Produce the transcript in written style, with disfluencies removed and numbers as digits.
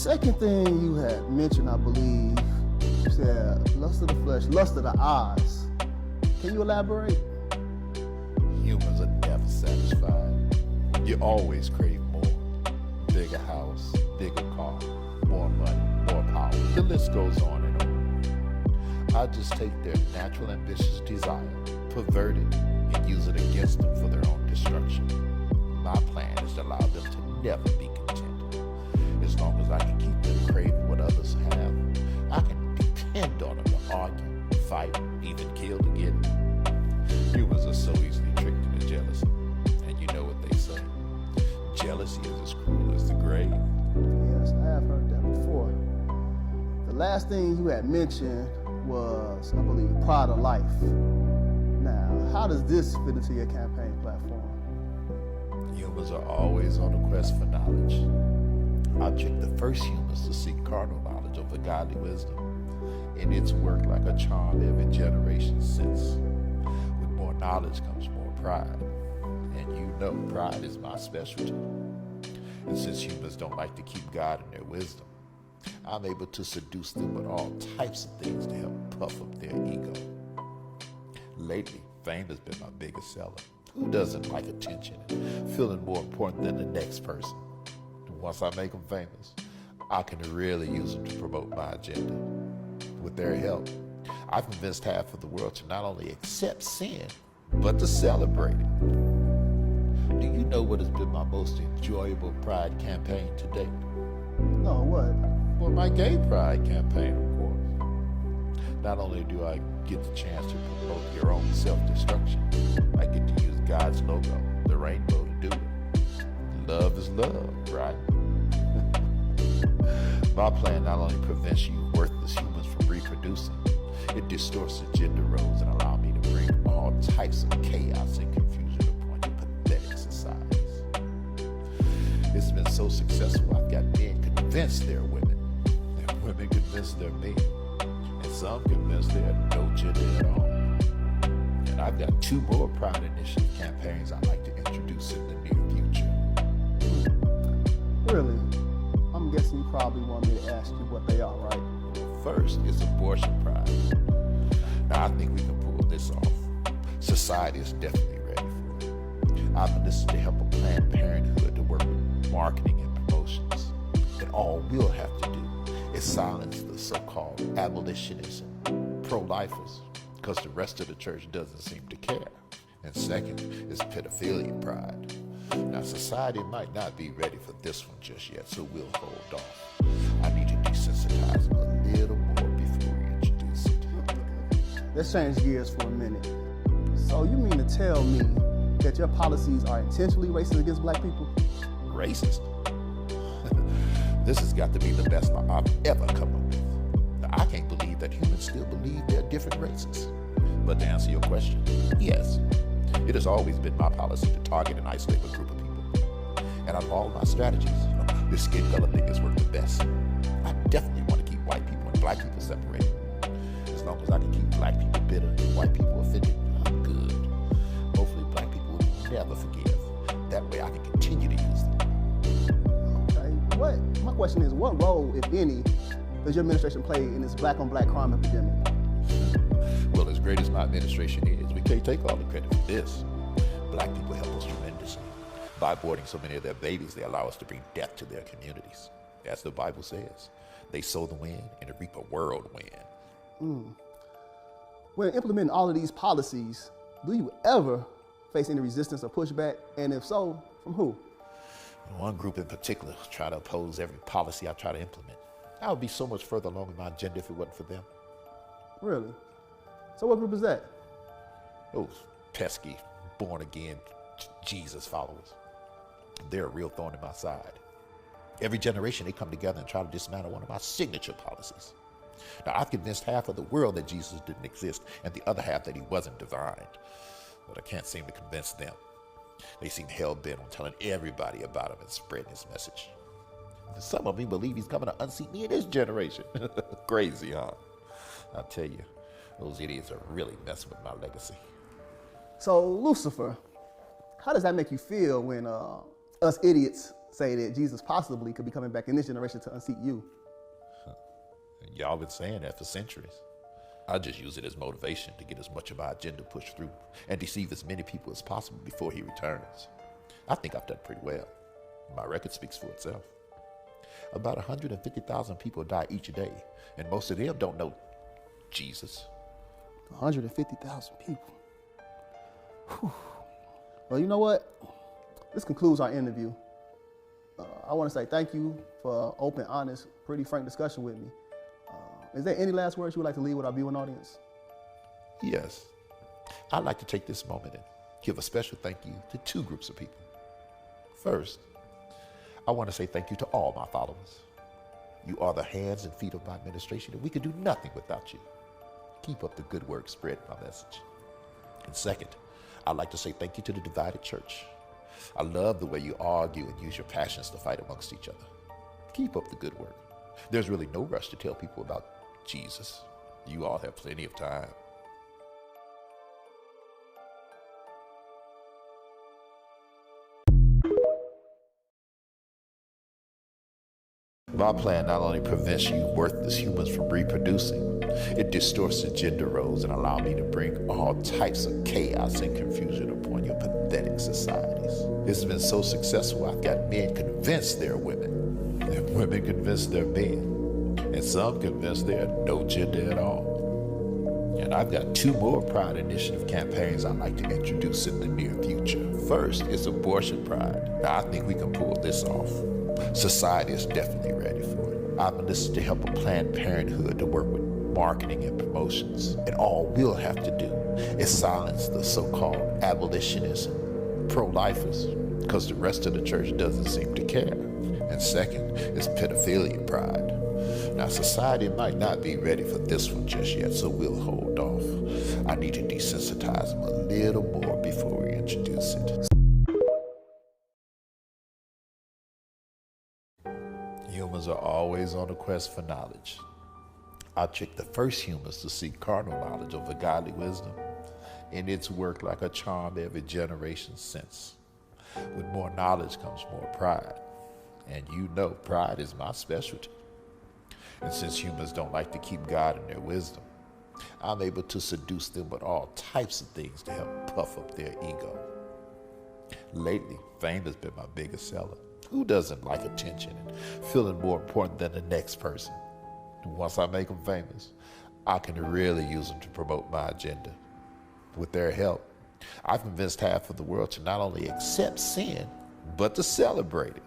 second thing you had mentioned, I believe, you said lust of the flesh, lust of the eyes. Can you elaborate? Humans are never satisfied. You always crave more. Bigger house, bigger car, more money, more power. The list goes on and on. I just take their natural ambitious desire, pervert it, and use it against them for their own destruction. My plan is to allow them to never be content. As long as I can keep them craving what others have, I can depend on them to argue, fight, even kill to get it. Humans are so easily tricked into jealousy. And you know what they say. Jealousy is as cruel as the grave. Yes, I have heard that before. The last thing you had mentioned was, I believe, pride of life. Now, how does this fit into your campaign platform? Humans are always on a quest for knowledge. I tricked the first humans to seek carnal knowledge over godly wisdom, and it's worked like a charm every generation since. With more knowledge comes more pride, and you know pride is my specialty. And since humans don't like to keep God in their wisdom, I'm able to seduce them with all types of things to help puff up their ego. Lately, fame has been my biggest seller. Who doesn't like attention and feeling more important than the next person? Once I make them famous, I can really use them to promote my agenda. With their help, I've convinced half of the world to not only accept sin, but to celebrate it. Do you know what has been my most enjoyable pride campaign to date? No, what? Well, my gay pride campaign, of course. Not only do I get the chance to promote your own self-destruction, I get to use God's logo, the rainbow, to do it. Love is love, right? My plan not only prevents you worthless humans from reproducing, it distorts the gender roles and allows me to bring all types of chaos and confusion upon your pathetic societies. It's been so successful, I've got men convinced they're women, and women convinced they're men, and some convinced they're no gender at all. And I've got 2 more Pride Initiative campaigns I'd like to introduce in the near future. Really? I'm guessing you probably want me to ask you what they are, right? First is abortion pride. Now, I think we can pull this off. Society is definitely ready for it. I've enlisted to help a Planned Parenthood to work with marketing and promotions. And all we'll have to do is silence the so-called abolitionists and pro-lifers, because the rest of the church doesn't seem to care. And second is pedophilia pride. Now, society might not be ready for this one just yet, so we'll hold off. I need to desensitize them a little more before we introduce it. Let's change gears for a minute. So you mean to tell me that your policies are intentionally racist against black people? Racist? This has got to be the best lie I've ever come up with. Now, I can't believe that humans still believe they're different races. But to answer your question, yes. It has always been my policy to target and isolate a group of people. And out of all my strategies, this skin color thing has worked the best. I definitely want to keep white people and black people separated. As long as I can keep black people bitter and white people offended, I'm good. Hopefully black people will never forgive. That way I can continue to use them. Okay, my question is, what role, if any, does your administration play in this black on black crime epidemic? Well, as great as my administration is, we can't take all the credit for this. Black people help us tremendously. By aborting so many of their babies, they allow us to bring death to their communities. As the Bible says, they sow the wind and reap a whirlwind. When implementing all of these policies, do you ever face any resistance or pushback? And if so, from who? One group in particular try to oppose every policy I try to implement. I would be so much further along in my agenda if it wasn't for them. Really? So what group is that? Those pesky, born-again Jesus followers. They're a real thorn in my side. Every generation, they come together and try to dismantle one of my signature policies. Now, I've convinced half of the world that Jesus didn't exist and the other half that he wasn't divine. But I can't seem to convince them. They seem hell-bent on telling everybody about him and spreading his message. And some of them believe he's coming to unseat me in this generation. Crazy, huh? I'll tell you, those idiots are really messing with my legacy. So, Lucifer, how does that make you feel when us idiots say that Jesus possibly could be coming back in this generation to unseat you. Y'all been saying that for centuries. I just use it as motivation to get as much of my agenda pushed through and deceive as many people as possible before he returns. I think I've done pretty well. My record speaks for itself. About 150,000 people die each day, and most of them don't know Jesus. 150,000 people. Whew. Well, you know what? This concludes our interview. I want to say thank you for open, honest, pretty frank discussion with me. Is there any last words you would like to leave with our viewing audience? Yes. I'd like to take this moment and give a special thank you to two groups of people. First, I want to say thank you to all my followers. You are the hands and feet of my administration, and we could do nothing without you. Keep up the good work, spread my message. And second, I'd like to say thank you to the divided church. I love the way you argue and use your passions to fight amongst each other. Keep up the good work. There's really no rush to tell people about Jesus. You all have plenty of time. My plan not only prevents you worthless humans from reproducing, it distorts the gender roles and allows me to bring all types of chaos and confusion upon your pathetic societies. It's been so successful, I've got men convinced they're women, and women convinced they're men, and some convinced they're no gender at all. And I've got two more Pride Initiative campaigns I'd like to introduce in the near future. First is Abortion Pride. Now, I think we can pull this off. Society is definitely ready for it. I've enlisted to help a Planned Parenthood to work with marketing and promotions. And all we'll have to do is silence the so-called abolitionists and pro-lifers, because the rest of the church doesn't seem to care. And second is pedophilia pride. Now, society might not be ready for this one just yet, so we'll hold off. I need to desensitize them a little more before we introduce it. Humans are always on a quest for knowledge. I tricked the first humans to seek carnal knowledge over godly wisdom, and it's worked like a charm every generation since. With more knowledge comes more pride, and you know pride is my specialty. And since humans don't like to keep God in their wisdom, I'm able to seduce them with all types of things to help puff up their ego. Lately, fame has been my biggest seller. Who doesn't like attention and feeling more important than the next person? And once I make them famous, I can really use them to promote my agenda. With their help, I've convinced half of the world to not only accept sin, but to celebrate it.